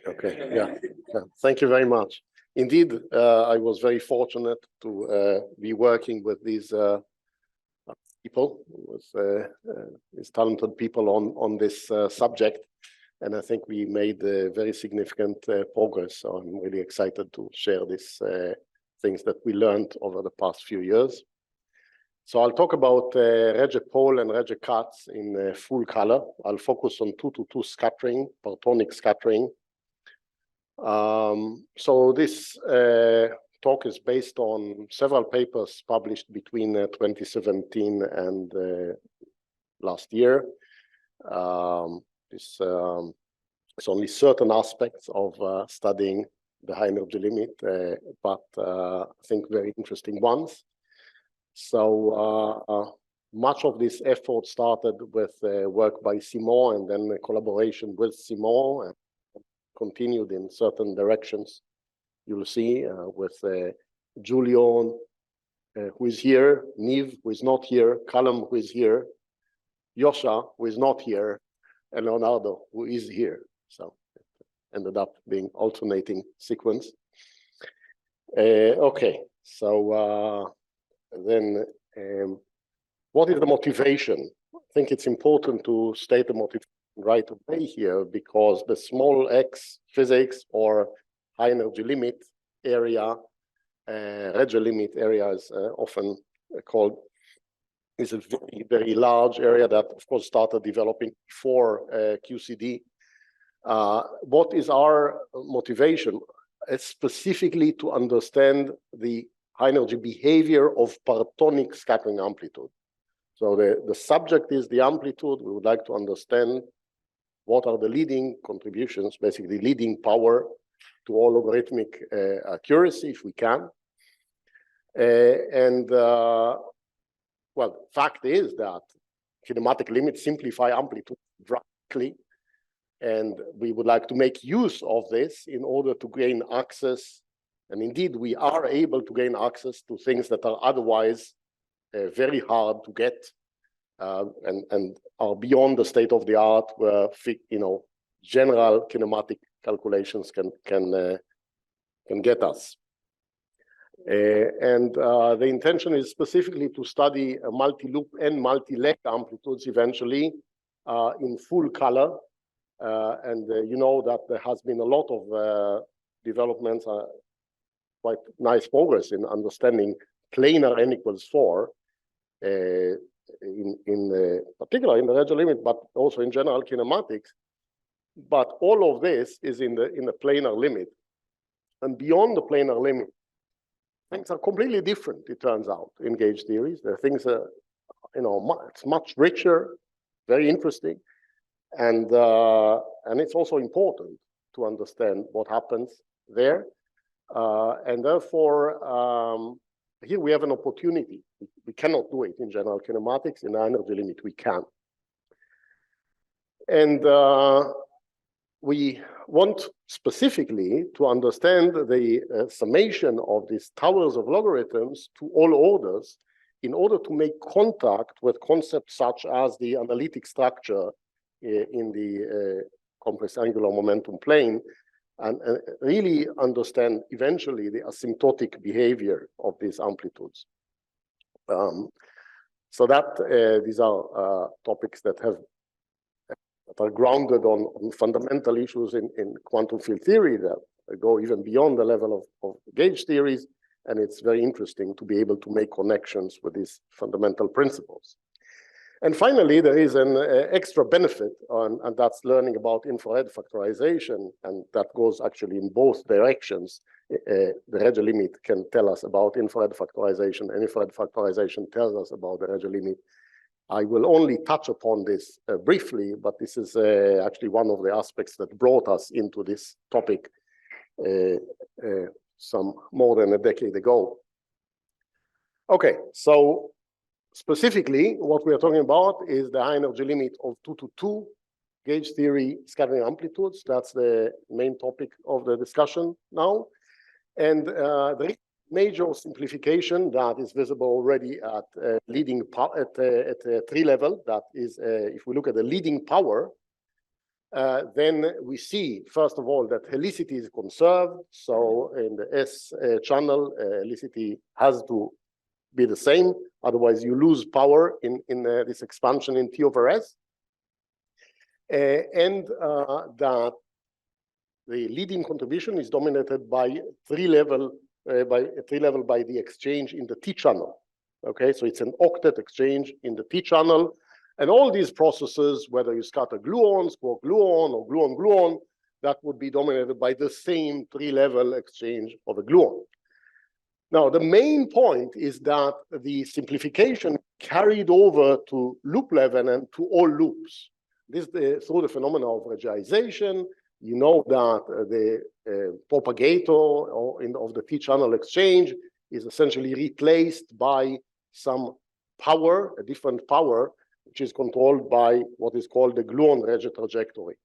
Okay, yeah. Thank you very much. Indeed, I was very fortunate to be working with these people, with these talented people on this subject, and I think we made very significant progress. So I'm really excited to share these things that we learned over the past few years. So I'll talk about Regge pole and Regge cuts in full color. I'll focus on 2-to-2 scattering, partonic scattering. So this talk is based on several papers published between 2017 and last year. It's only certain aspects of studying the high energy limit, but I think very interesting ones. So much of this effort started with work by Simon and then a collaboration with Simon and continued in certain directions. You'll see with Julian, who is here, Niv, who is not here, Callum, who is here, Yosha, who is not here, and Leonardo, who is here. So it ended up being alternating sequence. Okay, so then what is the motivation? I think it's important to state the motivation right away here, because the small x physics or high energy limit area, Regge limit area is often called, is a very, very large area that of course started developing before QCD. What is our motivation? It's specifically to understand the high energy behavior of partonic scattering amplitude. So the subject is the amplitude. We would like to understand what are the leading contributions, basically leading power to all logarithmic accuracy, if we can. Well, fact is that kinematic limits simplify amplitude drastically, and we would like to make use of this in order to gain access. And indeed, we are able to gain access to things that are otherwise very hard to get and are beyond the state of the art, where general kinematic calculations can get us. The intention is specifically to study multi-loop and multi-leg amplitudes eventually in full color. You know that there has been a lot of developments, quite nice progress in understanding planar n equals 4, in particular in the Regge limit, but also in general kinematics. But all of this is in the planar limit, and beyond the planar limit, things are completely different. It turns out in gauge theories, the things are, it's much richer, very interesting, and it's also important to understand what happens there. And therefore, here we have an opportunity. We cannot do it in general kinematics. In the energy limit, we can. And we want specifically to understand the summation of these towers of logarithms to all orders in order to make contact with concepts such as the analytic structure in the compressed angular momentum plane, and really understand eventually the asymptotic behavior of these amplitudes. So that these are topics that are grounded on fundamental issues in quantum field theory that go even beyond the level of gauge theories, and it's very interesting to be able to make connections with these fundamental principles. And finally, there is an extra benefit, and that's learning about infrared factorization, and that goes actually in both directions. The Regge limit can tell us about infrared factorization, and infrared factorization tells us about the Regge limit. I will only touch upon this briefly, but this is actually one of the aspects that brought us into this topic some more than a decade ago. Okay, so specifically, what we are talking about is the high energy limit of 2-to-2 gauge theory scattering amplitudes. That's the main topic of the discussion now. And the major simplification that is visible already at leading at 3 level, that is, if we look at the leading power, then we see, first of all, that helicity is conserved. So in the S channel, helicity has to be the same. Otherwise, you lose power in this expansion in T over S. And that the leading contribution is dominated by three level by the exchange in the T channel. Okay, so it's an octet exchange in the T channel. And all these processes, whether you scatter gluons, quark gluon, or gluon-gluon, that would be dominated by the same three-level exchange of a gluon. Now, the main point is that the simplification carried over to loop level and to all loops. This through the phenomena of Reggeization. You know that the propagator of the T-channel exchange is essentially replaced by some power, a different power, which is controlled by what is called the gluon-Regge trajectory.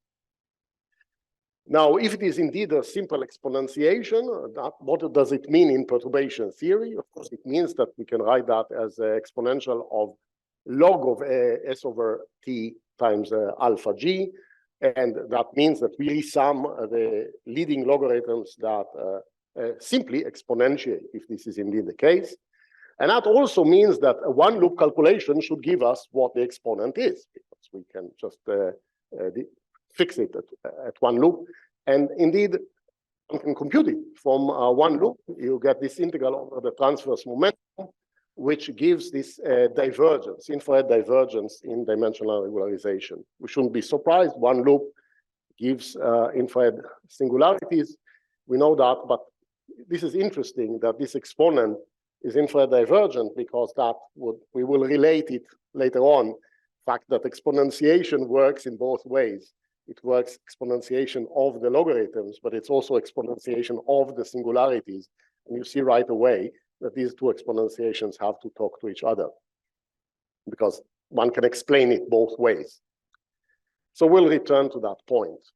Now, if it is indeed a simple exponentiation, what does it mean in perturbation theory? Of course, it means that we can write that as an exponential of log of S over T times alpha G. And that means that we resum the leading logarithms that simply exponentiate, if this is indeed the case. And that also means that a one-loop calculation should give us what the exponent is, because we can just fix it at one loop. And indeed, one can compute it from one loop. You get this integral over the transverse momentum, which gives this divergence, infrared divergence in dimensional regularization. We shouldn't be surprised. One loop gives infrared singularities. We know that, but this is interesting that this exponent is infrared divergent, because we will relate it later on. The fact that exponentiation works in both ways. It works exponentiation of the logarithms, but it's also exponentiation of the singularities. And you see right away that these two exponentiations have to talk to each other, because one can explain it both ways. So we'll return to that point.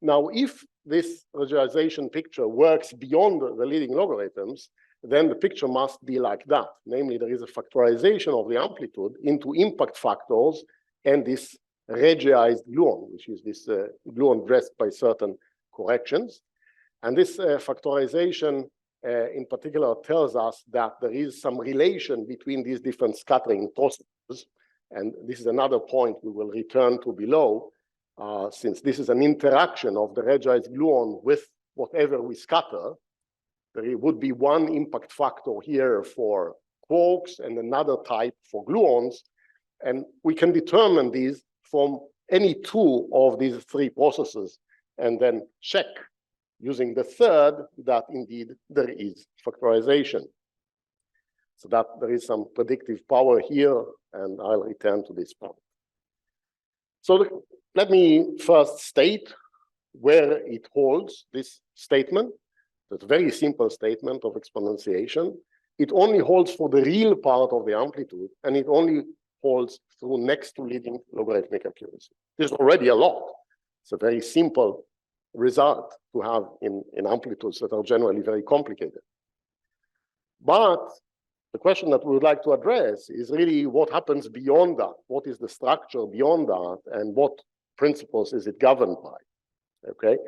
Now, if this Reggeization picture works beyond the leading logarithms, then the picture must be like that. Namely, there is a factorization of the amplitude into impact factors and this Reggeized gluon, which is this gluon dressed by certain corrections. And this factorization in particular tells us that there is some relation between these different scattering processes. And this is another point we will return to below, since this is an interaction of the Reggeized gluon with whatever we scatter. There would be one impact factor here for quarks and another type for gluons. And we can determine these from any two of these three processes and then check using the third that indeed there is factorization. So that there is some predictive power here, and I'll return to this point. So let me first state where it holds, this statement. It's a very simple statement of exponentiation. It only holds for the real part of the amplitude, and it only holds through next to leading logarithmic accuracy. This is already a lot. It's a very simple result to have in amplitudes that are generally very complicated. But the question that we would like to address is really what happens beyond that. What is the structure beyond that, and what principles is it governed by? Okay.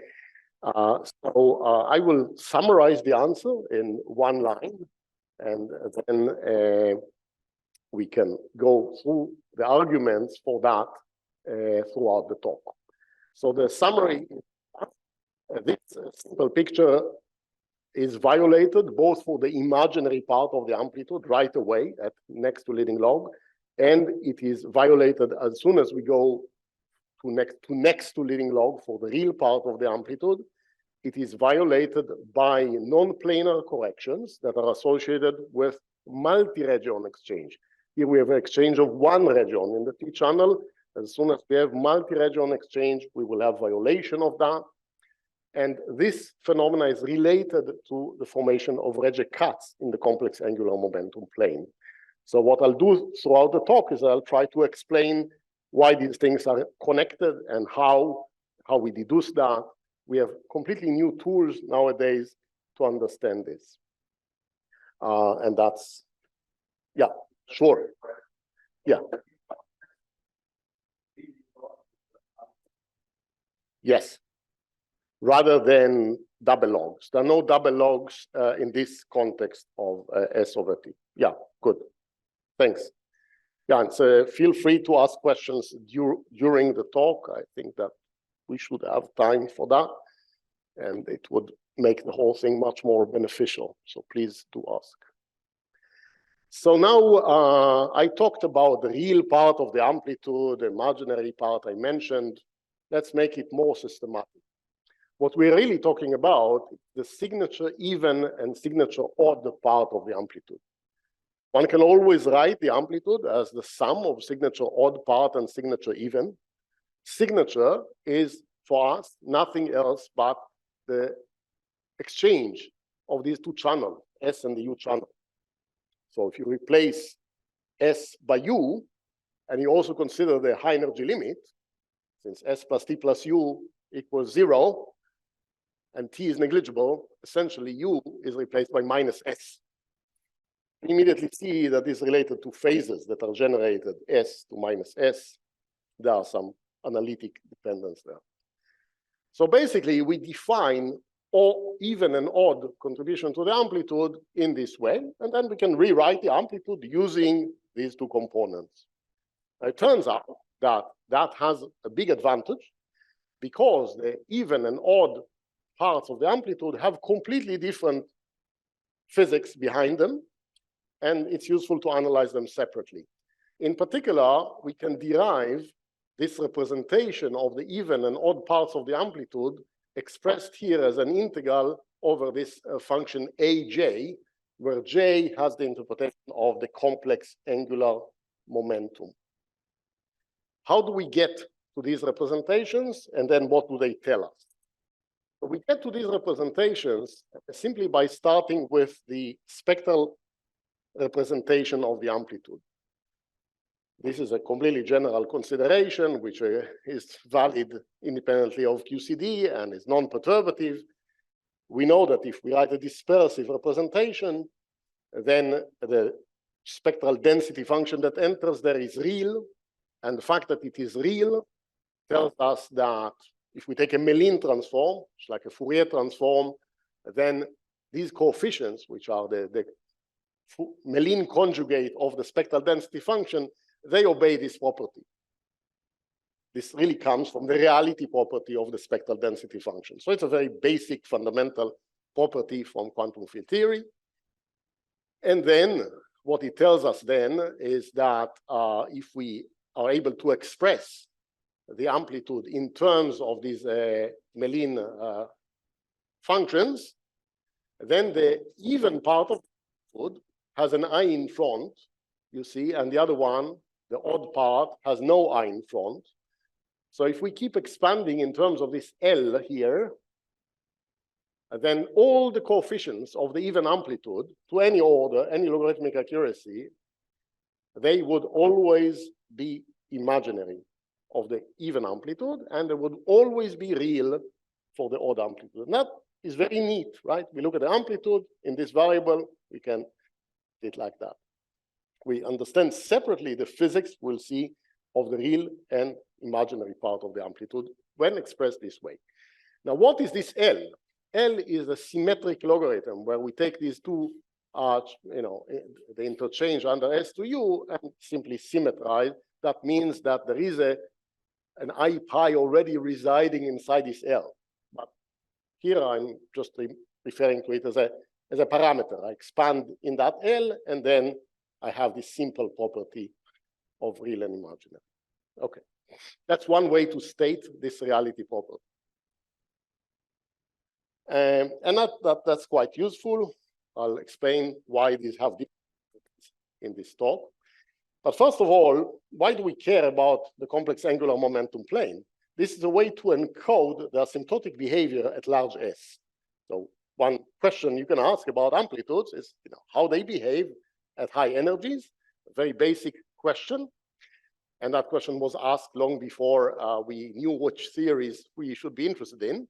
I will summarize the answer in one line, and then we can go through the arguments for that throughout the talk. So the summary, this simple picture is violated both for the imaginary part of the amplitude right away at next to leading log, and it is violated as soon as we go to next to leading log for the real part of the amplitude. It is violated by non-planar corrections that are associated with multi-region exchange. Here we have an exchange of one region in the T channel. As soon as we have multi-region exchange, we will have violation of that. And this phenomena is related to the formation of Regge cuts in the complex angular momentum plane. So what I'll do throughout the talk is I'll try to explain why these things are connected and how we deduce that. We have completely new tools nowadays to understand this. And that's, yeah, sure. Yeah. Yes. Rather than double logs. There are no double logs in this context of S over T. Yeah, good. Thanks. Yeah, and so feel free to ask questions during the talk. I think that we should have time for that, and it would make the whole thing much more beneficial. So please do ask. So now I talked about the real part of the amplitude, the imaginary part I mentioned. Let's make it more systematic. What we're really talking about is the signature even and signature odd part of the amplitude. One can always write the amplitude as the sum of signature odd part and signature even. Signature is, for us, nothing else but the exchange of these two channels, S and the U channel. So if you replace S by U, and you also consider the high energy limit, since S plus T plus U equals 0, and T is negligible, essentially U is replaced by minus S. You immediately see that is related to phases that are generated, S to minus S. There are some analytic dependence there. So basically, we define even and odd contribution to the amplitude in this way, and then we can rewrite the amplitude using these two components. It turns out that that has a big advantage because the even and odd parts of the amplitude have completely different physics behind them, and it's useful to analyze them separately. In particular, we can derive this representation of the even and odd parts of the amplitude expressed here as an integral over this function aj, where j has the interpretation of the complex angular momentum. How do we get to these representations, and then what do they tell us? So we get to these representations simply by starting with the spectral representation of the amplitude. This is a completely general consideration, which is valid independently of QCD and is non-perturbative. We know that if we write a dispersive representation, then the spectral density function that enters there is real. And the fact that it is real tells us that if we take a Mellin transform, it's like a Fourier transform, then these coefficients, which are the Mellin conjugate of the spectral density function, they obey this property. This really comes from the reality property of the spectral density function. So it's a very basic fundamental property from quantum field theory. And then what it tells us then is that if we are able to express the amplitude in terms of these Mellin functions, then the even part of the amplitude has an I in front, you see, and the other one, the odd part, has no I in front. So if we keep expanding in terms of this L here, then all the coefficients of the even amplitude to any order, any logarithmic accuracy, they would always be imaginary of the even amplitude, and they would always be real for the odd amplitude. And that is very neat, right? We look at the amplitude in this variable, we can do it like that. We understand separately the physics we'll see of the real and imaginary part of the amplitude when expressed this way. Now, what is this L? L is a symmetric logarithm where we take these two, the interchange under S to U and simply symmetrize. That means that there is an I pi already residing inside this L. But here I'm just referring to it as a parameter. I expand in that L, and then I have this simple property of real and imaginary. Okay, that's one way to state this reality property. And that's quite useful. I'll explain why these have differences in this talk. But first of all, why do we care about the complex angular momentum plane? This is a way to encode the asymptotic behavior at large S. So one question you can ask about amplitudes is how they behave at high energies, a very basic question. And that question was asked long before we knew which theories we should be interested in.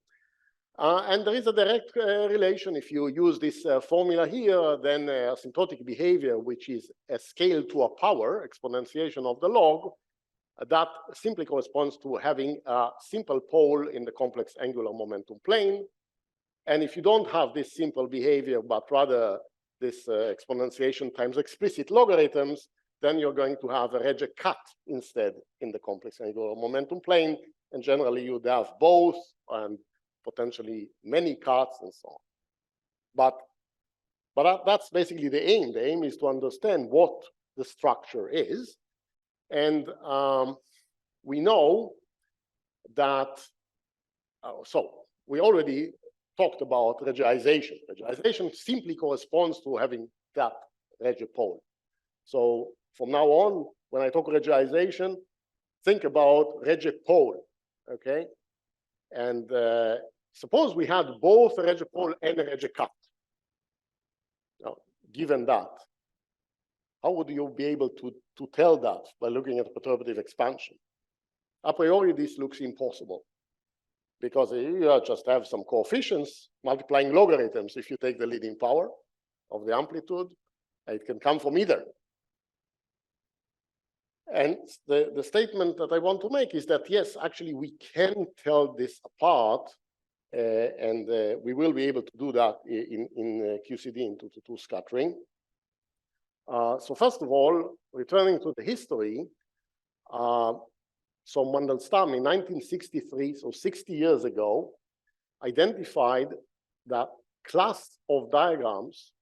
And there is a direct relation. If you use this formula here, then asymptotic behavior, which is a scale to a power, exponentiation of the log, that simply corresponds to having a simple pole in the complex angular momentum plane. And if you don't have this simple behavior, but rather this exponentiation times explicit logarithms, then you're going to have a Regge cut instead in the complex angular momentum plane. And generally, you'd have both and potentially many cuts and so on. But that's basically the aim. The aim is to understand what the structure is. And we know that, so we already talked about Reggeization. Reggeization simply corresponds to having that Regge pole. So from now on, when I talk Reggeization, think about Regge pole, okay? And suppose we had both a Regge pole and a Regge cut. Now, given that, how would you be able to tell that by looking at perturbative expansion? A priori, this looks impossible, because you just have some coefficients multiplying logarithms. If you take the leading power of the amplitude, it can come from either. And the statement that I want to make is that, yes, actually, we can tell this apart, and we will be able to do that in QCD in 2-to-2 scattering. So first of all, returning to the history, so Mandelstam in 1963, so 60 years ago, identified that class of diagrams,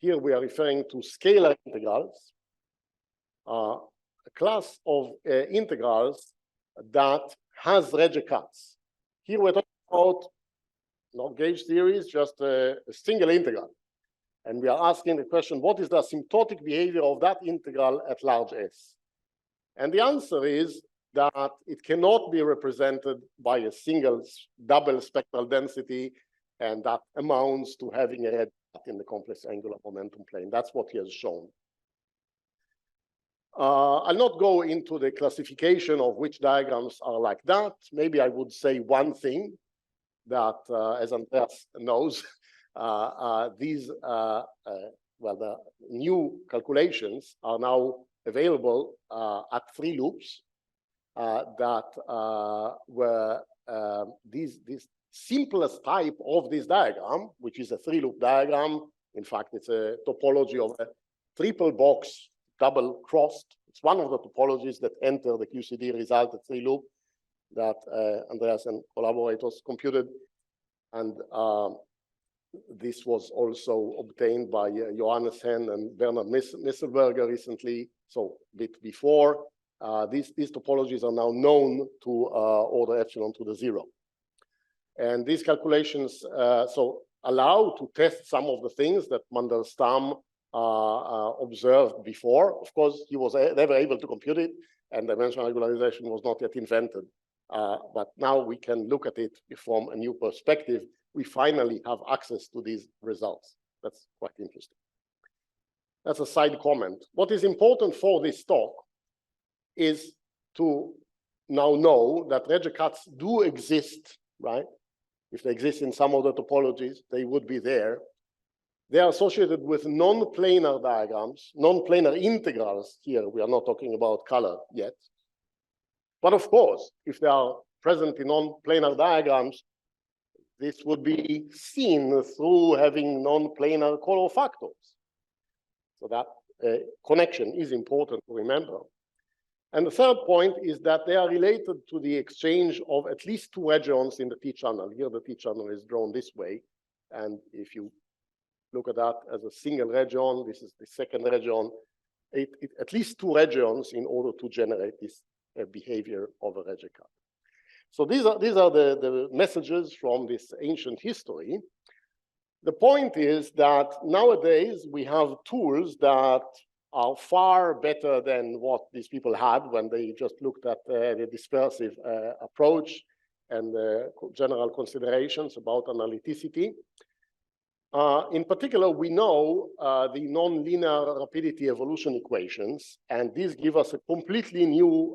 here we are referring to scalar integrals, a class of integrals that has Regge cuts. Here we're talking about not gauge series, just a single integral. And we are asking the question, what is the asymptotic behavior of that integral at large S? And the answer is that it cannot be represented by a single double spectral density, and that amounts to having a Regge cut in the complex angular momentum plane. That's what he has shown. I'll not go into the classification of which diagrams are like that. Maybe I would say one thing that, as Andreas knows, well, the new calculations are now available at 3 loops that were this simplest type of this diagram, which is a 3-loop diagram. In fact, it's a topology of a triple box double crossed. It's one of the topologies that enter the QCD result at 3-loop that Andreas and collaborators computed. And this was also obtained by Johannes Henn and Bernard Misselberger recently, so a bit before. These topologies are now known to order epsilon to the 0. And these calculations so allow to test some of the things that Mandelstam observed before. Of course, he was never able to compute it, and dimensional regularization was not yet invented. But now we can look at it from a new perspective. We finally have access to these results. That's quite interesting. That's a side comment. What is important for this talk is to now know that Regge cuts do exist, right? If they exist in some of the topologies, they would be there. They are associated with non-planar diagrams, non-planar integrals. Here, we are not talking about color yet. But of course, if they are present in non-planar diagrams, this would be seen through having non-planar color factors. So that connection is important to remember. And the third point is that they are related to the exchange of at least 2 regions in the T-channel. Here, the T-channel is drawn this way. And if you look at that as a single region, this is the second region, at least 2 regions in order to generate this behavior of a Regge cut. So these are the messages from this ancient history. The point is that nowadays we have tools that are far better than what these people had when they just looked at the dispersive approach and the general considerations about analyticity. In particular, we know the nonlinear rapidity evolution equations, and these give us a completely new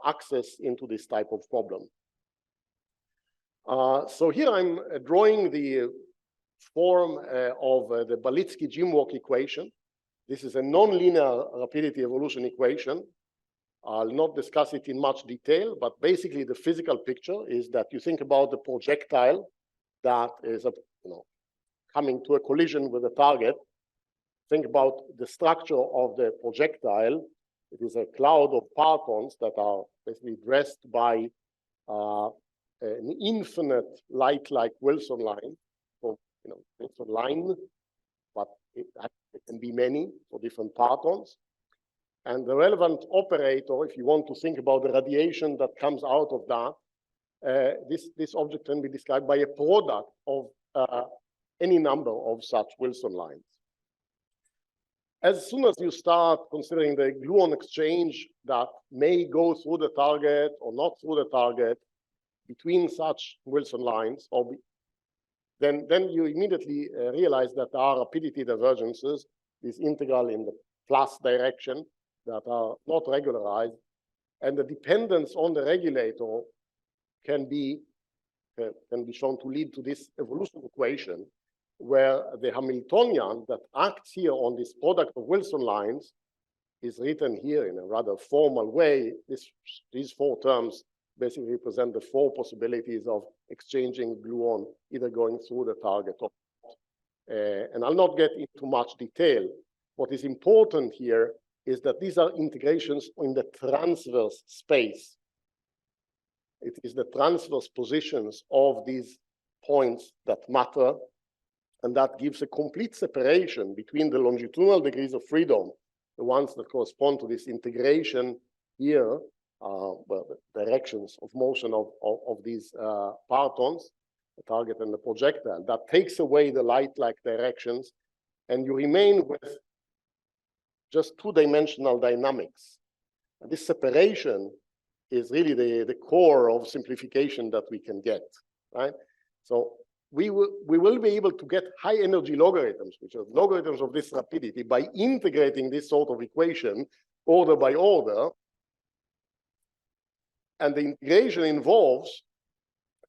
access into this type of problem. So here I'm drawing the form of the Balitsky-Jimwalk equation. This is a nonlinear rapidity evolution equation. I'll not discuss it in much detail, but basically the physical picture is that you think about the projectile that is coming to a collision with a target. Think about the structure of the projectile. It is a cloud of partons that are basically dressed by an infinite light-like Wilson line. So, Wilson line, but it can be many for different partons. And the relevant operator, if you want to think about the radiation that comes out of that, this object can be described by a product of any number of such Wilson lines. As soon as you start considering the gluon exchange that may go through the target or not through the target between such Wilson lines, then you immediately realize that there are rapidity divergences, this integral in the plus direction, that are not regularized, and the dependence on the regulator can be shown to lead to this evolution equation, where the Hamiltonian that acts here on this product of Wilson lines is written here in a rather formal way. These four terms basically represent the four possibilities of exchanging gluon, either going through the target or not. And I'll not get into much detail. What is important here is that these are integrations in the transverse space. It is the transverse positions of these points that matter, and that gives a complete separation between the longitudinal degrees of freedom, the ones that correspond to this integration here, well, the directions of motion of these partons, the target and the projectile. That takes away the light-like directions, and you remain with just two-dimensional dynamics. And this separation is really the core of simplification that we can get, right? So we will be able to get high energy logarithms, which are logarithms of this rapidity, by integrating this sort of equation order by order. And the integration involves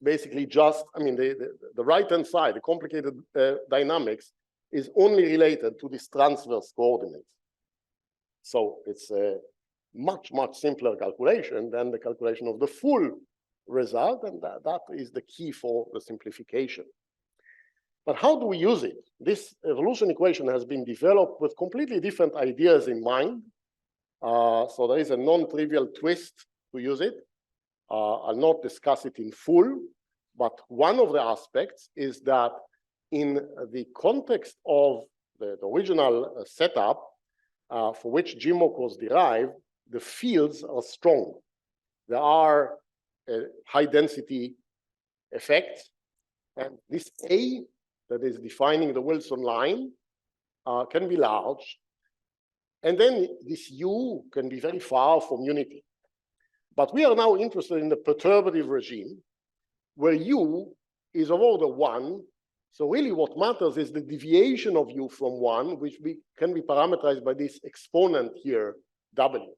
basically just, the right-hand side, the complicated dynamics, is only related to this transverse coordinates. So it's a much simpler calculation than the calculation of the full result, and that is the key for the simplification. But how do we use it? This evolution equation has been developed with completely different ideas in mind. So there is a non-trivial twist to use it. I'll not discuss it in full, but one of the aspects is that in the context of the original setup, for which GMOC was derived, the fields are strong. There are high density effects, and this A that is defining the Wilson line can be large, and then this U can be very far from unity. But we are now interested in the perturbative regime, where U is of order 1. So really what matters is the deviation of U from 1, which can be parameterized by this exponent here, W.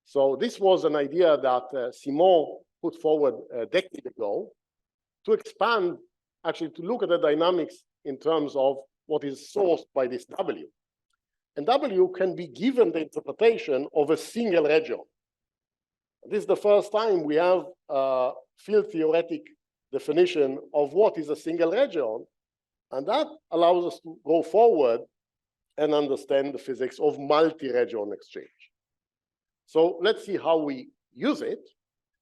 So this was an idea that Simon put forward a decade ago to expand, actually to look at the dynamics in terms of what is sourced by this W. And W can be given the interpretation of a single region. This is the first time we have a field theoretic definition of what is a single region, and that allows us to go forward and understand the physics of multi-region exchange. So let's see how we use it.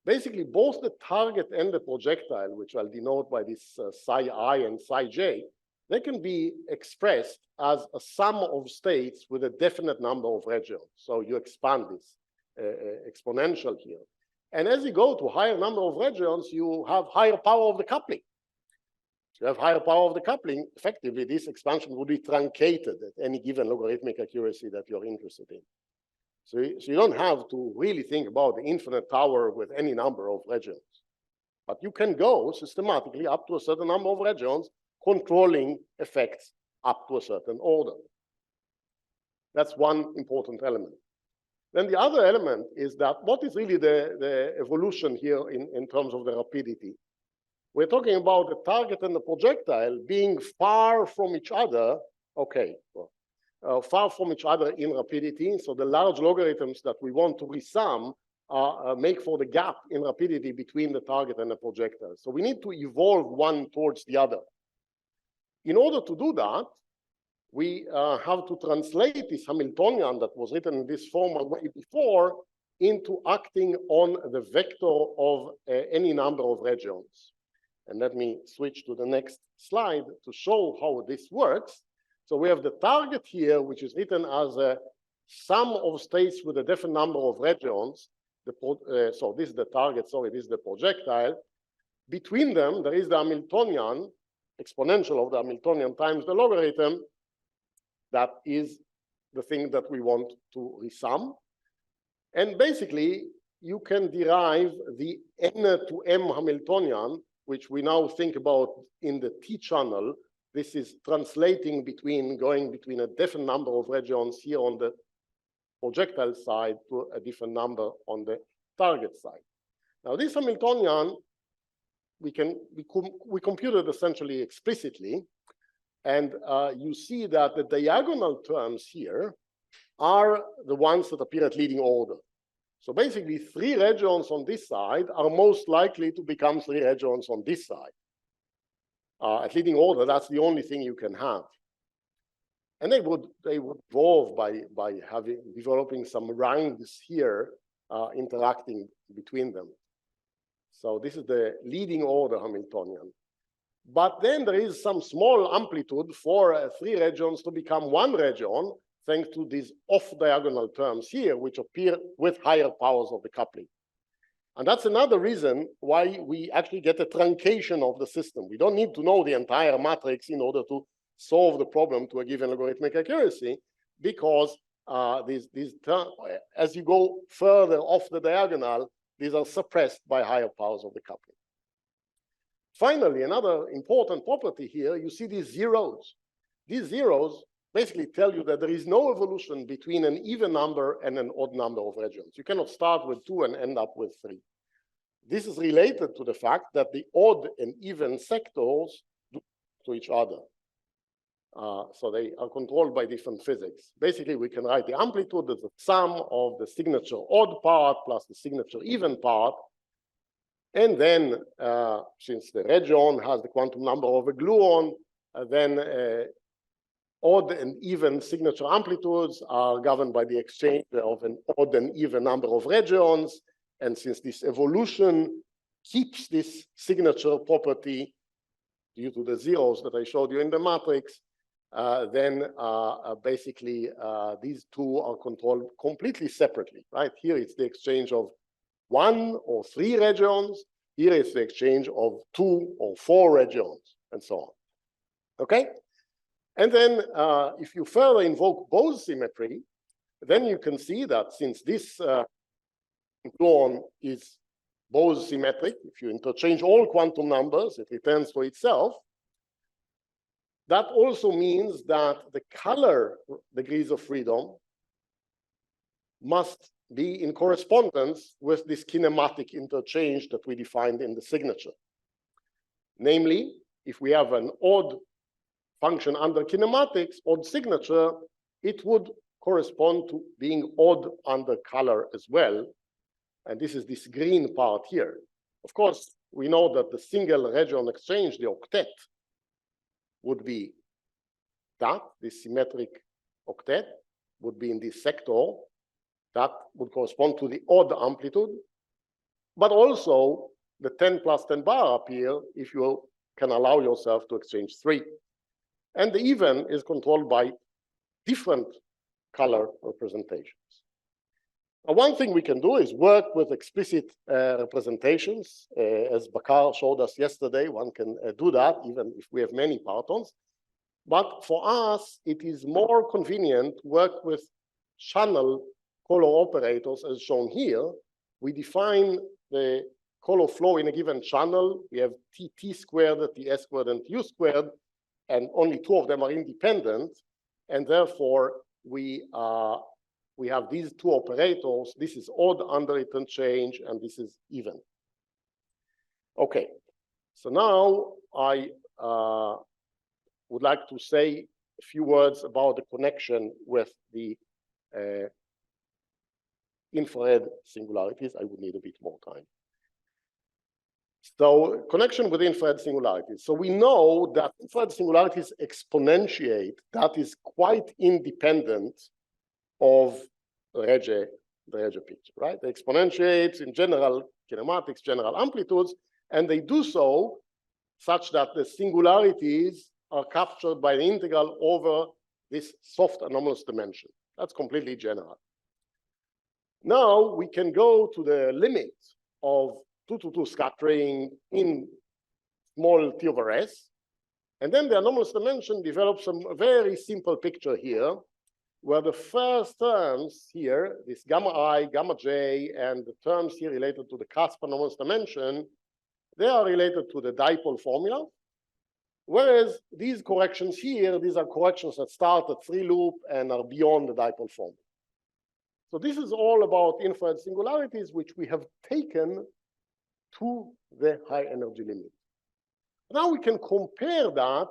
Basically, both the target and the projectile, which I'll denote by this psi I and psi j, they can be expressed as a sum of states with a definite number of regions. So you expand this exponential here. And as you go to higher number of regions, you have higher power of the coupling. If you have higher power of the coupling, effectively this expansion would be truncated at any given logarithmic accuracy that you're interested in. So you don't have to really think about the infinite tower with any number of regions. But you can go systematically up to a certain number of regions, controlling effects up to a certain order. That's one important element. Then the other element is that what is really the evolution here in terms of the rapidity? We're talking about the target and the projectile being far from each other. Okay, well, far from each other in rapidity. So the large logarithms that we want to resum make for the gap in rapidity between the target and the projectile. So we need to evolve one towards the other. In order to do that, we have to translate this Hamiltonian that was written in this form way before into acting on the vector of any number of regions. And let me switch to the next slide to show how this works. So we have the target here, which is written as a sum of states with a different number of regions. So this is the target, sorry, this is the projectile. Between them, there is the Hamiltonian, exponential of the Hamiltonian times the logarithm. That is the thing that we want to resum. And basically, you can derive the n to m Hamiltonian, which we now think about in the T channel. This is translating between, going between a different number of regions here on the projectile side to a different number on the target side. Now, this Hamiltonian, we computed essentially explicitly. And you see that the diagonal terms here are the ones that appear at leading order. So basically, 3 regions on this side are most likely to become 3 regions on this side. At leading order, that's the only thing you can have. And they would evolve by developing some ranks here interacting between them. So this is the leading order Hamiltonian. But then there is some small amplitude for 3 regions to become 1 region, thanks to these off-diagonal terms here, which appear with higher powers of the coupling. And that's another reason why we actually get a truncation of the system. We don't need to know the entire matrix in order to solve the problem to a given logarithmic accuracy, because as you go further off the diagonal, these are suppressed by higher powers of the coupling. Finally, another important property here, you see these zeros. These zeros basically tell you that there is no evolution between an even number and an odd number of regions. You cannot start with 2 and end up with 3. This is related to the fact that the odd and even sectors do to each other. So they are controlled by different physics. Basically, we can write the amplitude as the sum of the signature odd part plus the signature even part. And then, since the region has the quantum number of a gluon, then odd and even signature amplitudes are governed by the exchange of an odd and even number of regions. And since this evolution keeps this signature property due to the zeros that I showed you in the matrix, then basically these two are controlled completely separately, right? Here it's the exchange of 1 or 3 regions. Here is the exchange of 2 or 4 regions, and so on. Okay? And then if you further invoke Bose symmetry, then you can see that since this gluon is Bose symmetric, if you interchange all quantum numbers, it returns to itself. That also means that the color degrees of freedom must be in correspondence with this kinematic interchange that we defined in the signature. Namely, if we have an odd function under kinematics, odd signature, it would correspond to being odd under color as well. And this is this green part here. Of course, we know that the single region exchange, the octet, would be that, this symmetric octet would be in this sector. That would correspond to the odd amplitude. But also, the 10 plus 10 bar appear if you can allow yourself to exchange 3. And the even is controlled by different color representations. Now, one thing we can do is work with explicit representations. As Bakar showed us yesterday, one can do that even if we have many partons. But for us, it is more convenient to work with channel color operators as shown here. We define the color flow in a given channel. We have T squared, Ts squared, and U squared, and only 2 of them are independent. And therefore, we have these 2 operators. This is odd under interchange, and this is even. Okay, so now I would like to say a few words about the connection with the infrared singularities. I would need a bit more time. So connection with infrared singularities. So we know that infrared singularities exponentiate, that is quite independent of Regge, the Regge picture, right? They exponentiate in general kinematics, general amplitudes, and they do so such that the singularities are captured by the integral over this soft anomalous dimension. That's completely general. Now we can go to the limit of 2-to-2 scattering in small T over S, and then the anomalous dimension develops a very simple picture here, where the first terms here, this gamma I, gamma J, and the terms here related to the cusp anomalous dimension, they are related to the dipole formula, whereas these corrections here, these are corrections that start at 3 loop and are beyond the dipole formula. So this is all about infrared singularities, which we have taken to the high energy limit. Now we can compare that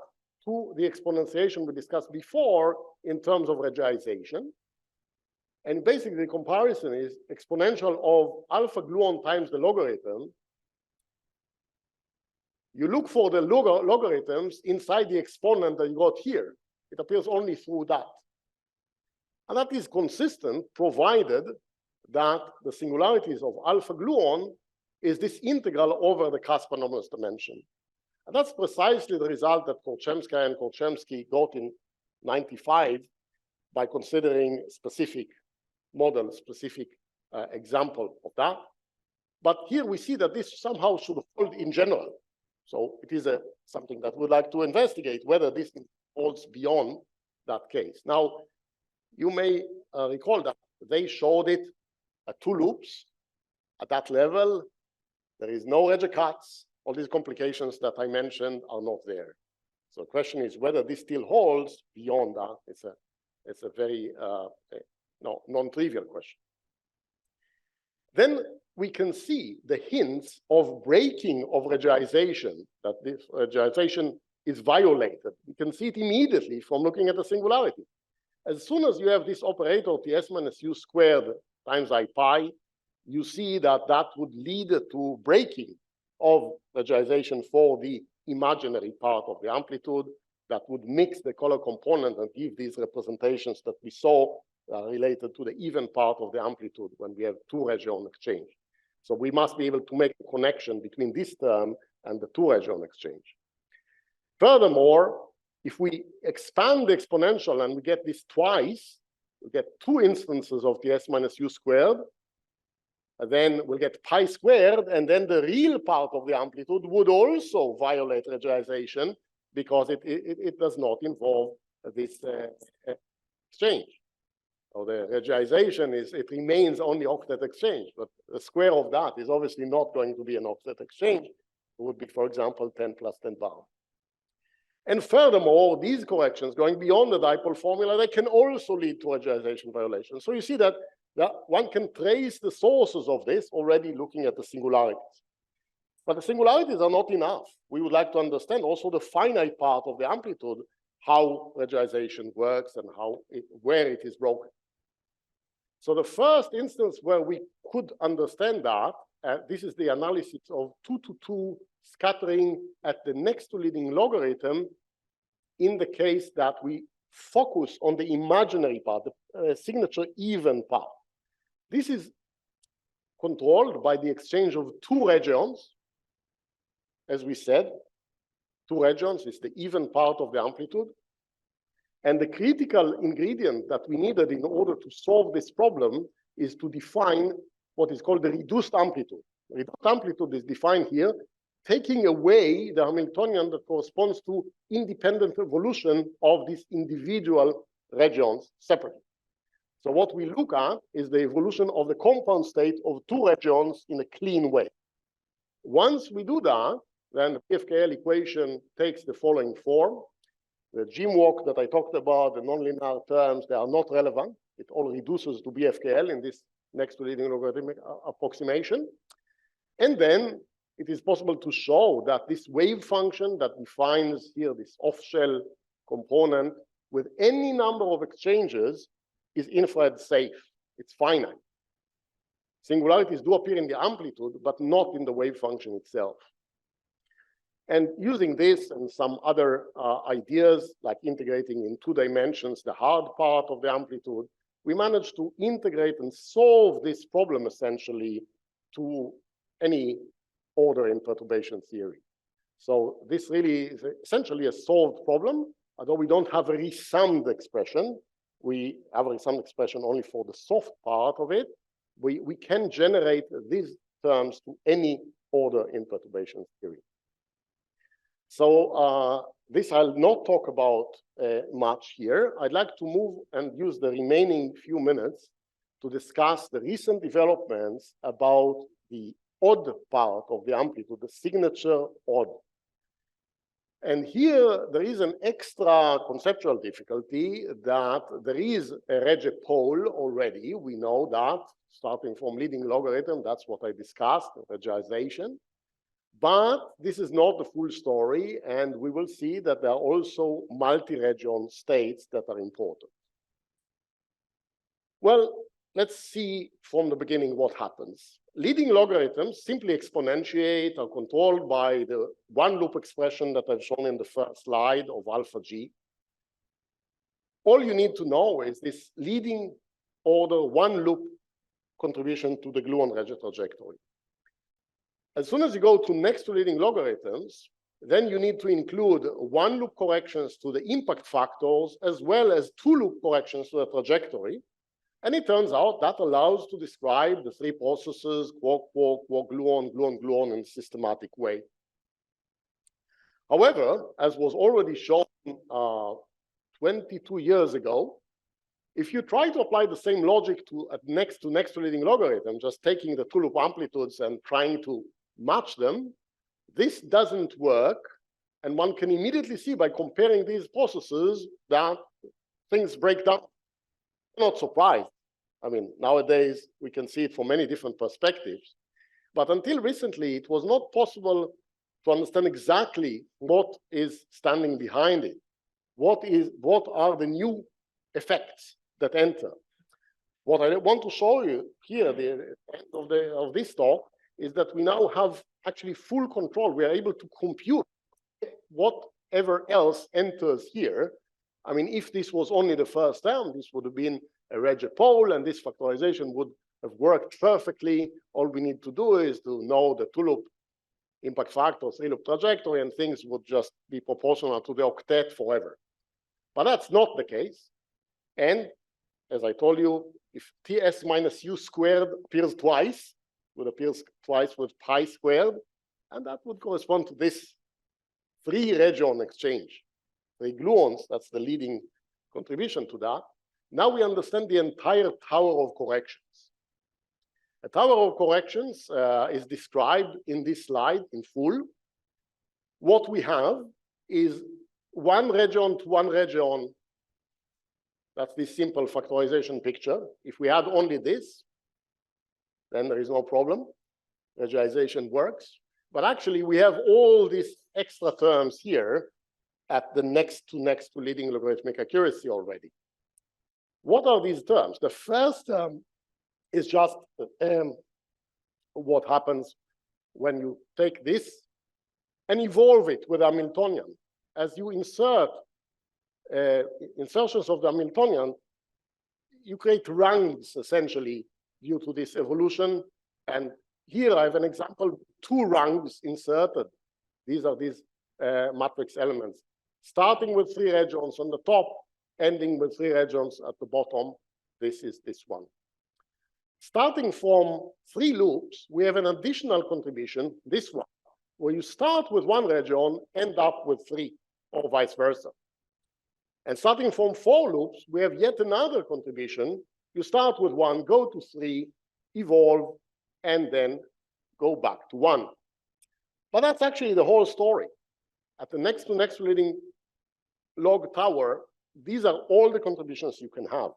to the exponentiation we discussed before in terms of Reggeization. And basically the comparison is exponential of alpha gluon times the logarithm. You look for the logarithms inside the exponent that you got here. It appears only through that. And that is consistent provided that the singularities of alpha gluon is this integral over the cusp anomalous dimension. And that's precisely the result that Korczemska and Korczemski got in 95 by considering specific model, specific example of that. But here we see that this somehow should hold in general. So it is something that we'd like to investigate, whether this holds beyond that case. Now, you may recall that they showed it at 2 loops. At that level, there is no Regge cuts. All these complications that I mentioned are not there. So the question is whether this still holds beyond that. It's a very non-trivial question. Then we can see the hints of breaking of Reggeization, that this Reggeization is violated. You can see it immediately from looking at the singularity. As soon as you have this operator Ts minus u squared times I pi, you see that that would lead to breaking of Reggeization for the imaginary part of the amplitude that would mix the color component and give these representations that we saw related to the even part of the amplitude when we have 2 Regge on exchange. So we must be able to make a connection between this term and the 2 Regge on exchange. Furthermore, if we expand the exponential and we get this twice, we get 2 instances of Ts minus u squared, and then we'll get pi squared, and then the real part of the amplitude would also violate Reggeization because it does not involve this exchange. So the Reggeization it remains only octet exchange, but the square of that is obviously not going to be an octet exchange. It would be, for example, 10 plus 10 bar. And furthermore, these corrections going beyond the dipole formula, they can also lead to Reggeization violations. So you see that one can trace the sources of this already looking at the singularities. But the singularities are not enough. We would like to understand also the finite part of the amplitude, how Reggeization works and where it is broken. So the first instance where we could understand that, this is the analysis of 2-to-2 scattering at the next to leading logarithm in the case that we focus on the imaginary part, the signature even part. This is controlled by the exchange of 2 regions. As we said, 2 regions is the even part of the amplitude. And the critical ingredient that we needed in order to solve this problem is to define what is called the reduced amplitude. Reduced amplitude is defined here, taking away the Hamiltonian that corresponds to independent evolution of these individual regions separately. So what we look at is the evolution of the compound state of 2 regions in a clean way. Once we do that, then the PFKL equation takes the following form. The gym walk that I talked about, the nonlinear terms, they are not relevant. It all reduces to BFKL in this next to leading logarithmic approximation. And then it is possible to show that this wave function that defines here this off-shell component with any number of exchanges is infrared safe. It's finite. Singularities do appear in the amplitude, but not in the wave function itself. And using this and some other ideas, like integrating in 2 dimensions the hard part of the amplitude, we managed to integrate and solve this problem essentially to any order in perturbation theory. So this really is essentially a solved problem, although we don't have a resummed expression. We have a resummed expression only for the soft part of it. We can generate these terms to any order in perturbation theory. So this I'll not talk about much here. I'd like to move and use the remaining few minutes to discuss the recent developments about the odd part of the amplitude, the signature odd. And here there is an extra conceptual difficulty that there is a Regge pole already. We know that, starting from leading logarithm, that's what I discussed, Reggeization. But this is not the full story, and we will see that there are also multi-region states that are important. Well, let's see from the beginning what happens. Leading logarithms simply exponentiate, are controlled by the one-loop expression that I've shown in the first slide of alpha g. All you need to know is this leading order one-loop contribution to the gluon-Regge trajectory. As soon as you go to next to leading logarithms, then you need to include one-loop corrections to the impact factors as well as two-loop corrections to the trajectory. And it turns out that allows to describe the 3 processes, quark-quark, quark-gluon, gluon-gluon in a systematic way. However, as was already shown 22 years ago, if you try to apply the same logic to next to leading logarithm, just taking the two-loop amplitudes and trying to match them, this doesn't work. And one can immediately see by comparing these processes that things break down. I'm not surprised. I mean, nowadays we can see it from many different perspectives. But until recently, it was not possible to understand exactly what is standing behind it. What are the new effects that enter? What I want to show you here, the end of this talk, is that we now have actually full control. We are able to compute whatever else enters here. I mean, if this was only the first term, this would have been a Regge pole, and this factorization would have worked perfectly. All we need to do is to know the two-loop impact factor, 3-loop trajectory, and things would just be proportional to the octet forever. But that's not the case. And as I told you, if TS minus U squared appears twice, would appear twice with pi squared, and that would correspond to this 3 region exchange. 3 gluons, that's the leading contribution to that. Now we understand the entire tower of corrections. A tower of corrections is described in this slide in full. What we have is 1 region to 1 region. That's this simple factorization picture. If we had only this, then there is no problem. Reggeization works. But actually, we have all these extra terms here at the next to leading logarithmic accuracy already. What are these terms? The first term is just what happens when you take this and evolve it with Hamiltonian. As you insert insertions of the Hamiltonian, you create rungs essentially due to this evolution. And here I have an example, 2 rungs inserted. These are these matrix elements, starting with 3 regions on the top, ending with 3 regions at the bottom. This is this one. Starting from 3 loops, we have an additional contribution, this one, where you start with 1 region, end up with 3, or vice versa. And starting from 4 loops, we have yet another contribution. You start with 1, go to 3, evolve, and then go back to 1. But that's actually the whole story. At the next to leading log tower, these are all the contributions you can have.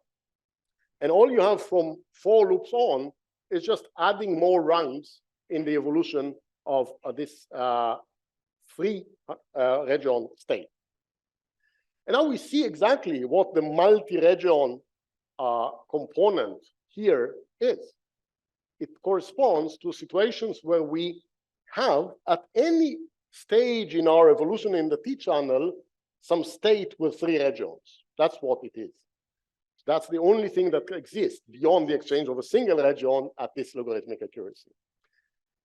And all you have from 4 loops on is just adding more rungs in the evolution of this 3 region state. And now we see exactly what the multi-region component here is. It corresponds to situations where we have, at any stage in our evolution in the T-channel, some state with 3 regions. That's what it is. That's the only thing that exists beyond the exchange of a single region at this logarithmic accuracy.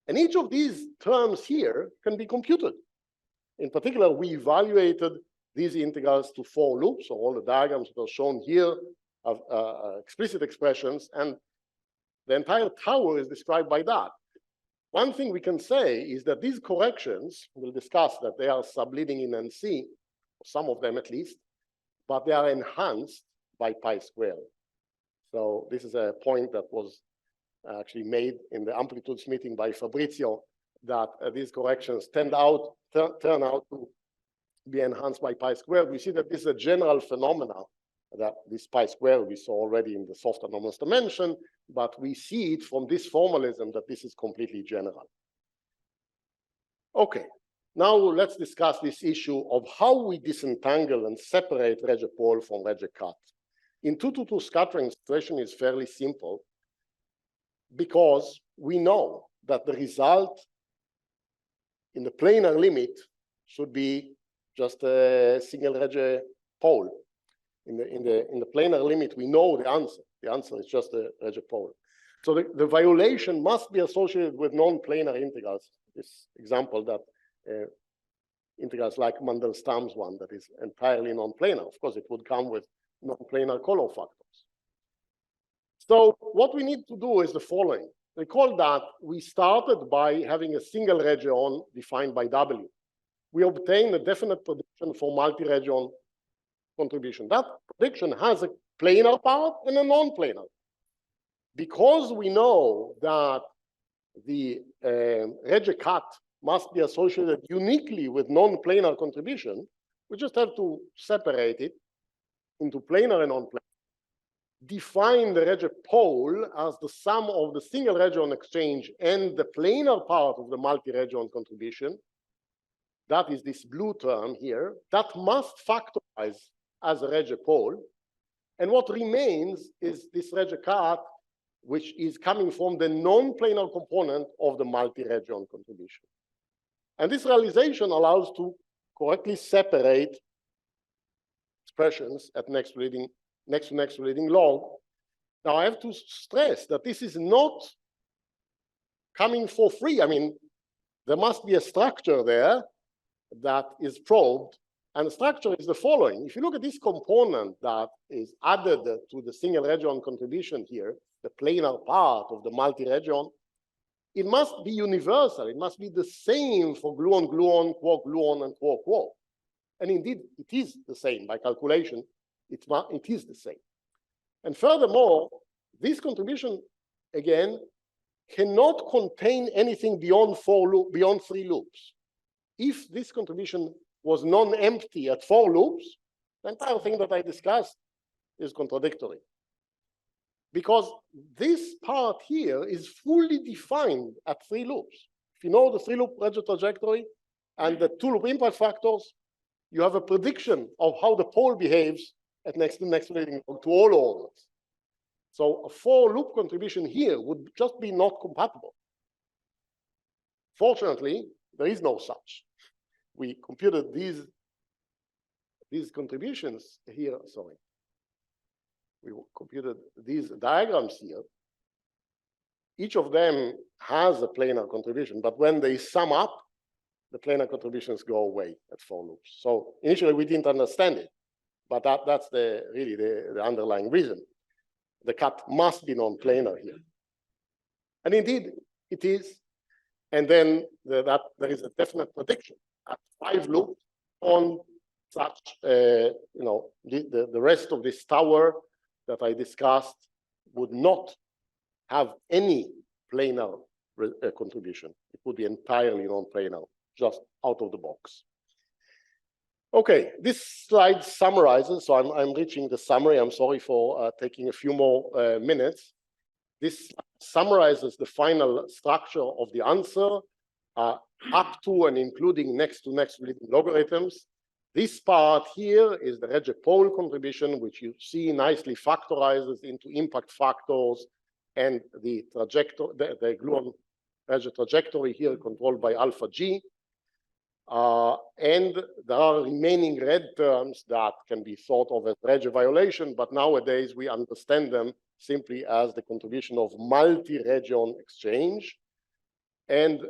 And each of these terms here can be computed. In particular, we evaluated these integrals to 4 loops, so all the diagrams that are shown here have explicit expressions, and the entire tower is described by that. One thing we can say is that these corrections, we'll discuss that they are subleading in NC, some of them at least, but they are enhanced by pi squared. So this is a point that was actually made in the Amplitude meeting by Fabrizio, that these corrections turn out to be enhanced by pi squared. We see that this is a general phenomena, that this pi squared we saw already in the soft anomalous dimension, but we see it from this formalism that this is completely general. Okay, now let's discuss this issue of how we disentangle and separate Regge pole from Regge cut. In 2-to-2 scattering, situation is fairly simple, because we know that the result in the planar limit should be just a single Regge pole. In the planar limit, we know the answer. The answer is just a Regge pole. So the violation must be associated with non-planar integrals. This example that integrals like Mandelstam's one that is entirely non-planar. Of course, it would come with non-planar color factors. So what we need to do is the following. Recall that we started by having a single region defined by W. We obtained a definite prediction for multi-region contribution. That prediction has a planar part and a non-planar. Because we know that the Regge cut must be associated uniquely with non-planar contribution, we just have to separate it into planar and non-planar. Define the Regge pole as the sum of the single region exchange and the planar part of the multi-region contribution. That is this blue term here. That must factorize as a Regge pole. And what remains is this Regge cut, which is coming from the non-planar component of the multi-region contribution. And this realization allows to correctly separate expressions at next to next leading log. Now I have to stress that this is not coming for free. I mean, there must be a structure there that is probed, and the structure is the following. If you look at this component that is added to the single region contribution here, the planar part of the multi-region, it must be universal. It must be the same for gluon, quark, gluon, and quark, quark. And indeed, it is the same by calculation. It is the same. And furthermore, this contribution, again, cannot contain anything beyond 3 loops. If this contribution was non-empty at 4 loops, the entire thing that I discussed is contradictory. Because this part here is fully defined at 3 loops. If you know the 3-loop Regge trajectory and the 2-loop impact factors, you have a prediction of how the pole behaves at next leading log to all orders. So a 4-loop contribution here would just be not compatible. Fortunately, there is no such. We computed these contributions here, sorry. We computed these diagrams here. Each of them has a planar contribution, but when they sum up, the planar contributions go away at 4 loops. So initially we didn't understand it, but that's really the underlying reason. The cut must be non-planar here. And indeed, it is. And then there is a definite prediction at 5 loops on such, the rest of this tower that I discussed would not have any planar contribution. It would be entirely non-planar, just out of the box. Okay, this slide summarizes, so I'm reaching the summary. I'm sorry for taking a few more minutes. This summarizes the final structure of the answer up to and including next to leading logarithms. This part here is the Regge pole contribution, which you see nicely factorizes into impact factors, and the trajectory, the gluon Regge trajectory here controlled by alpha G. And there are remaining red terms that can be thought of as Regge violation, but nowadays we understand them simply as the contribution of multi-region exchange. And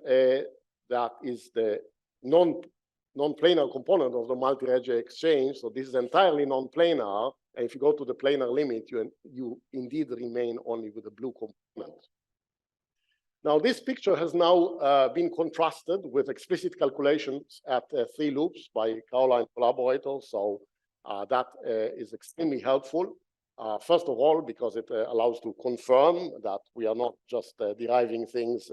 that is the non-planar component of the multi-Regge exchange. So this is entirely non-planar. And if you go to the planar limit, you indeed remain only with the blue component. Now, this picture has now been contrasted with explicit calculations at 3 loops by Caroline collaborators. So that is extremely helpful. First of all, because it allows to confirm that we are not just deriving things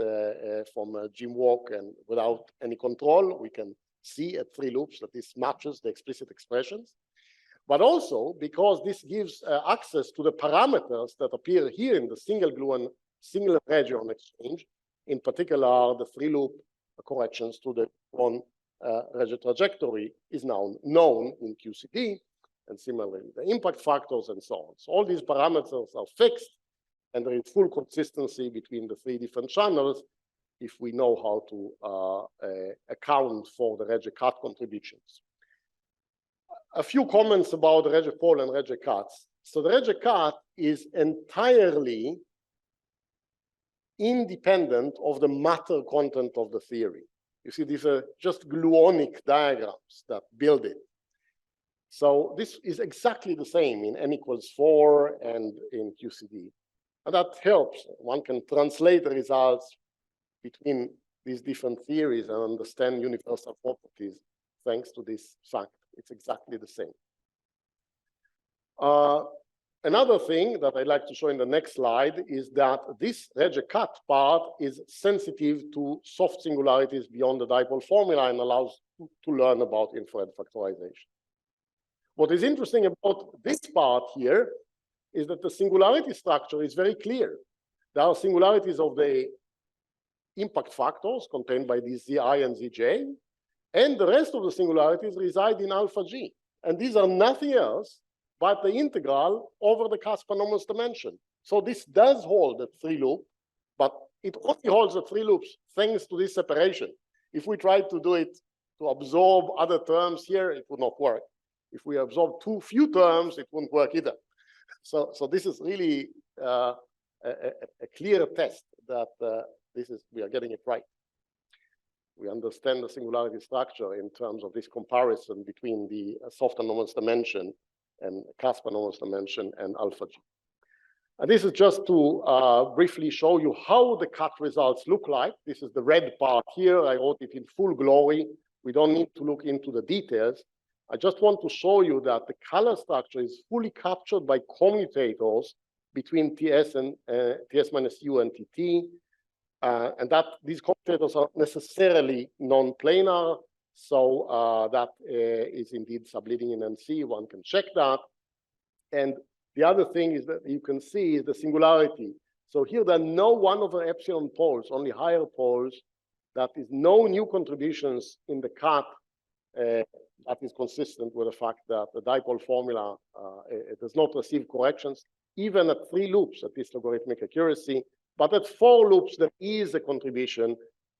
from Jim walk and without any control. We can see at 3 loops that this matches the explicit expressions. But also because this gives access to the parameters that appear here in the single gluon single region exchange, in particular the 3-loop corrections to the one Regge trajectory is now known in QCD, and similarly the impact factors and so on. So all these parameters are fixed, and there is full consistency between the 3 different channels if we know how to account for the Regge cut contributions. A few comments about the Regge pole and Regge cuts. So the Regge cut is entirely independent of the matter content of the theory. You see, these are just gluonic diagrams that build it. So this is exactly the same in n=4 and in QCD. And that helps. One can translate the results between these different theories and understand universal properties thanks to this fact. It's exactly the same. Another thing that I'd like to show in the next slide is that this Regge cut part is sensitive to soft singularities beyond the dipole formula and allows to learn about infrared factorization. What is interesting about this part here is that the singularity structure is very clear. There are singularities of the impact factors contained by these Zi and Zj, and the rest of the singularities reside in alpha G. And these are nothing else but the integral over the Caspar-Nonlinear dimension. So this does hold at 3 loop, but it only holds at 3 loops thanks to this separation. If we try to do it to absorb other terms here, it would not work. If we absorb too few terms, it wouldn't work either. So this is really a clear test that we are getting it right. We understand the singularity structure in terms of this comparison between the soft anomalous dimension and Caspar anomalous dimension and alpha G. And this is just to briefly show you how the cut results look like. This is the red part here. I wrote it in full glory. We don't need to look into the details. I just want to show you that the color structure is fully captured by commutators between TS and TS minus U and TT. And that these commutators are necessarily non-planar, so that is indeed subleading in NC. One can check that. And the other thing is that you can see is the singularity. So here there are no 1/epsilon poles, only higher poles. That is no new contributions in the cut. That is consistent with the fact that the dipole formula it does not receive corrections, even at 3 loops at this logarithmic accuracy. But at 4 loops, there is a contribution,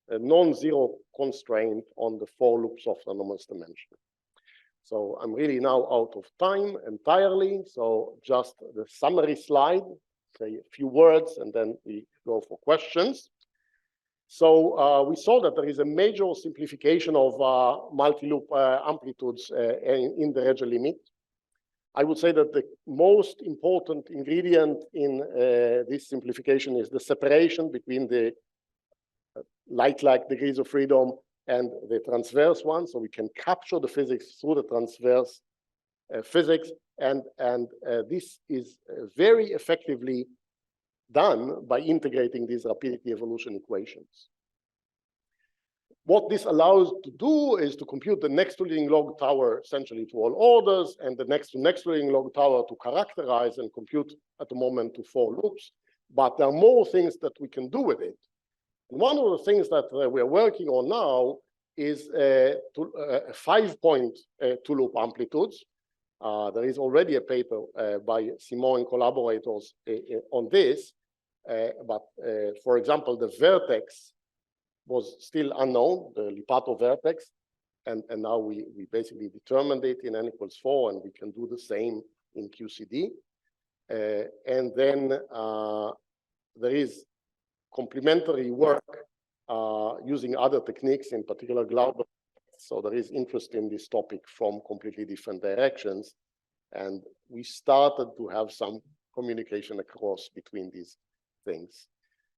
a non-zero constraint on the 4 loops of the anomalous dimension. So I'm really now out of time entirely. So just the summary slide, say a few words, and then we go for questions. So we saw that there is a major simplification of multi-loop amplitudes in the Regge limit. I would say that the most important ingredient in this simplification is the separation between the light-like degrees of freedom and the transverse one. So we can capture the physics through the transverse physics. And this is very effectively done by integrating these rapidity evolution equations. What this allows to do is to compute the next to leading log tower essentially to all orders, and the next to leading log tower to characterize and compute at the moment to 4 loops. But there are more things that we can do with it. And one of the things that we are working on now is 5-point two-loop amplitudes. There is already a paper by Simon and collaborators on this. But for example, the vertex was still unknown, the Lipato vertex. And now we basically determined it in n equals 4, and we can do the same in QCD. And then there is complementary work using other techniques, in particular Glauber. So there is interest in this topic from completely different directions. And we started to have some communication across between these things.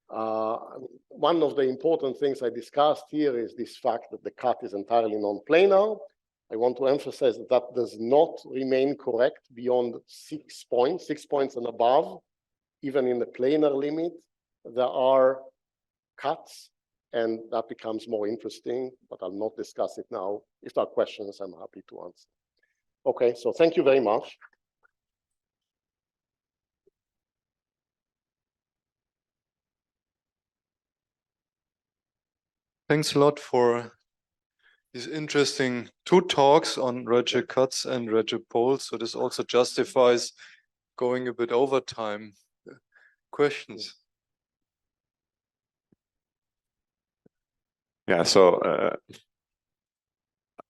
One of the important things I discussed here is this fact that the cut is entirely non-planar. I want to emphasize that that does not remain correct beyond 6 points, 6 points and above. Even in the planar limit, there are cuts, and that becomes more interesting, but I'll not discuss it now. If there are questions, I'm happy to answer. Okay, so thank you very much. Thanks a lot for these interesting 2 talks on Regge cuts and Regge poles. So this also justifies going a bit over time. Questions? Yeah, so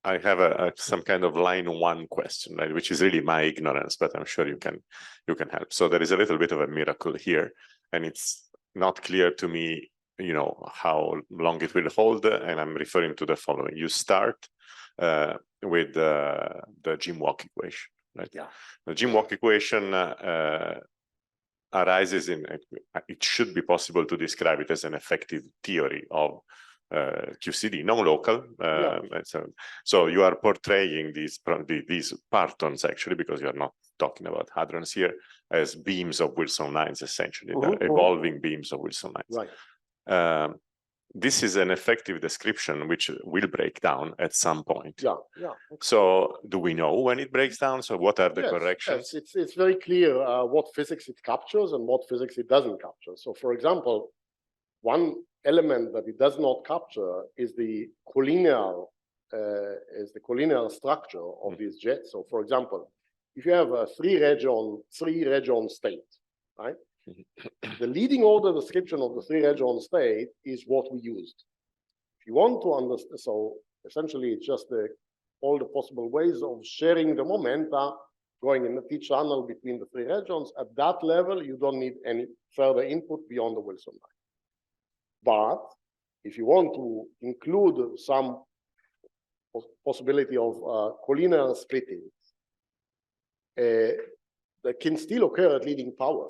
I have some kind of line 1 question, right, which is really my ignorance, but I'm sure you can help. So there is a little bit of a miracle here, and it's not clear to me, you know, how long it will hold, and I'm referring to the following. You start with the Jim-Walk equation, right? Yeah. The Jim-Walk equation arises in, it should be possible to describe it as an effective theory of QCD, non-local. So you are portraying these partons, actually, because you are not talking about hadrons here, as beams of Wilson lines, essentially, evolving beams of Wilson lines. Right. This is an effective description which will break down at some point. Yeah. So do we know when it breaks down? So what are the corrections? Yes, it's very clear what physics it captures and what physics it doesn't capture. So for example, one element that it does not capture is the collinear structure of these jets. So for example, if you have a three region state, right? The leading order description of the three region state is what we used. If you want to understand, so essentially it's just all the possible ways of sharing the momenta going in the T channel between the three regions. At that level, you don't need any further input beyond the Wilson line. But if you want to include some possibility of collinear splitting, that can still occur at leading power.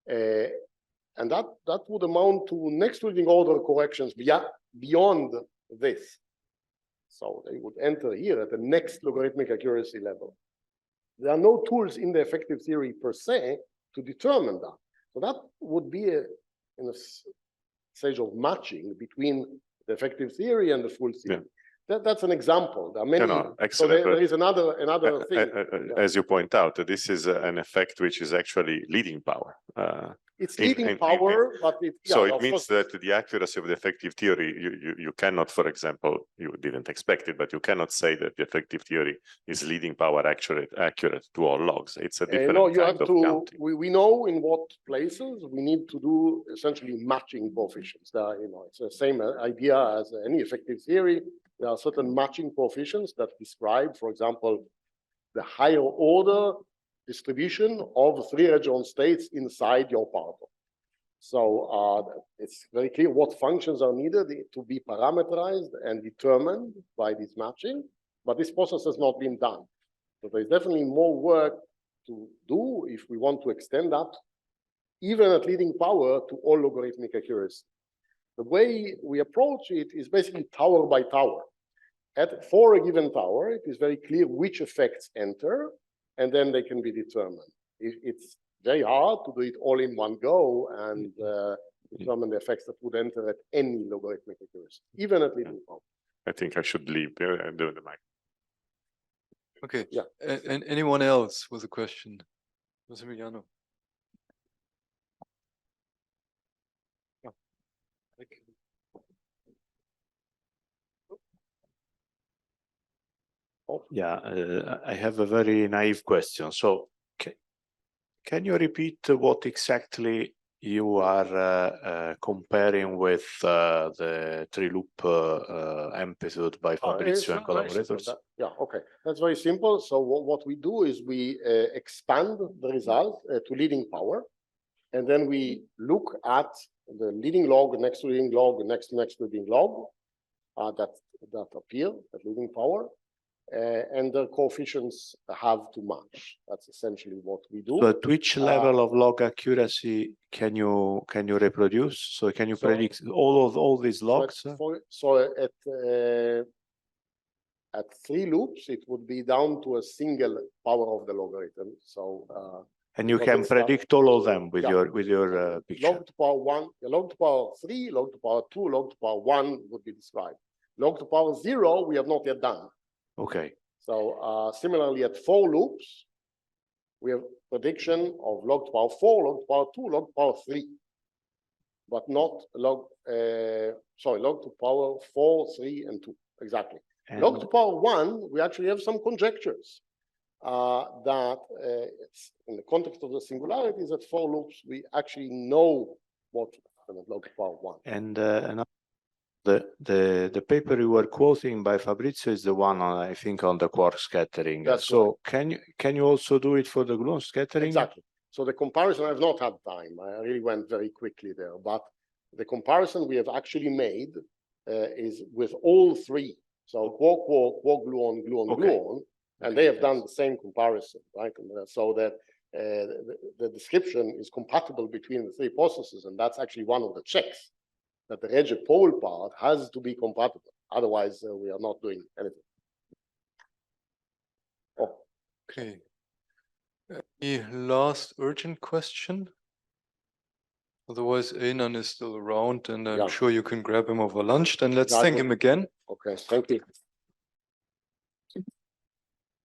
And that would amount to next leading order corrections beyond this. So they would enter here at the next logarithmic accuracy level. There are no tools in the effective theory per se to determine that. So that would be in a stage of matching between the effective theory and the full theory. Yeah. That's an example. There are many. Excellent. So there is another thing. As you point out, this is an effect which is actually leading power. It's leading power, but so it means that the accuracy of the effective theory, you cannot, for example, you didn't expect it, but you cannot say that the effective theory is leading power accurate to all logs. It's a different no, you kind have of to. counting. We know in what places we need to do essentially matching coefficients. It's the same idea as any effective theory. There are certain matching coefficients that describe, for example, the higher order distribution of three region states inside your particle. So it's very clear what functions are needed to be parameterized and determined by this matching, but this process has not been done. So there's definitely more work to do if we want to extend that, even at leading power, to all logarithmic accuracy. The way we approach it is basically tower by tower. For a given tower, it is very clear which effects enter, and then they can be determined. It's very hard to do it all in one go and determine the effects that would enter at any logarithmic accuracy, even at leading power. I think I should leave and do the mic. Okay. Yeah. And anyone else with a question? Massimiliano. Yeah, I have a very naive question. So can you repeat what exactly you are comparing with the three-loop Amplitude by Fabrizio and collaborators? Yeah, okay. That's very simple. So what we do is we expand the result to leading power, and then we look at the leading log next to leading log, next leading log that appear at leading power, and the coefficients have to match. That's essentially what we do. So at which level of log accuracy can you reproduce? So can you predict all these logs? So at 3 loops, it would be down to a single power of the logarithm. So and you can predict all of them with your picture. Log to power 1, log to power 3, log to power 2, log to power 1 would be described. Log to power 0, we have not yet done. Okay. So similarly, at 4 loops, we have prediction of log to power 4, log to power 2, log to power 3, but not log to power 4, 3, and 2 exactly. And log to power 1, we actually have some conjectures that in the context of the singularities at 4 loops, we actually know what happens at log to power 1. And the paper you were quoting by Fabrizio is the one I think on the quark scattering. That's so correct. Can you also do it for the gluon scattering? Exactly. So the comparison, I've not had time. I really went very quickly there, but the comparison we have actually made is with all 3. So quark, gluon, gluon, and they have done the same comparison, right? And so that the description is compatible between the 3 processes, and that's actually one of the checks, that the Regge pole part has to be compatible. Otherwise, we are not doing anything. Okay. Any last urgent question? Otherwise, Einan is still around, and I'm sure you can grab him over lunch. Then let's thank him again. Okay, thank you.